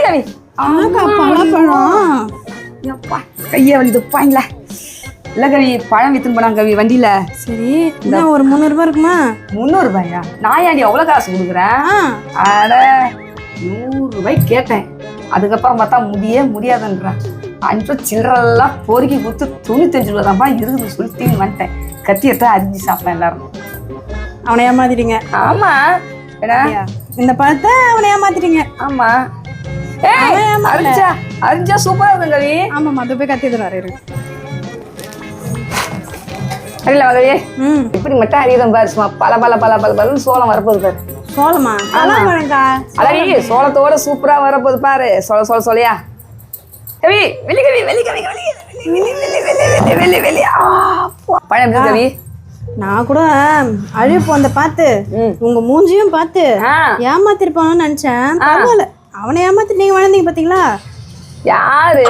கவி பழப்பழம் எப்பா கையை வந்து துப்பாங்களா இல்லை கவி பழம் வித்துன்னு போனாங்க கவி வண்டியில. சரி என்ன ஒரு 300 ரூபாய் இருக்குமா? 300 ரூபாயா? நான் ஏன்டி அவ்வளோ காசு கொடுக்குறேன்? அட 100 ரூபாய் கேட்டேன். அதுக்கப்புறம் பார்த்தா முடியாதுன்றான். 5 ரூபா சில்லறெல்லாம் பொறுக்கி கொடுத்து 95 ரூபா தான்ப்பா இருக்குதுன்னு சொல்லி தீனு வந்துட்டேன். கத்தி எடுத்தா அரிஞ்சு சாப்பிட்டேன் எல்லாரும். அவனை ஏமாத்திட்டீங்க. ஆமா இந்த பழத்தை அவனை ஏமாத்திட்டீங்க. ஆமா அரிஞ்சா சூப்பரா இருக்கும் கவி. ஆமாம்மா அதை போய் கத்தி தராரு இருக்கு. சரியில்ல மகவே இப்படி மட்டும் அறியுதம் பாரு. சும்மா பல சோளம் வரப்போகுது பாரு. சோளமா? அடி சோளத்தோட சூப்பரா வரப்போகுது பாரு. சொல்லையா கவி வெளி பழம் கவி. நான் கூட அழிப்பு அந்த பார்த்து உங்க மூஞ்சியும் பார்த்து ஏமாத்திருப்பான்னு நினைச்சேன். பரவாயில்ல அவனை ஏமாத்தி நீங்க வளர்ந்தீங்க பாத்தீங்களா? யாரு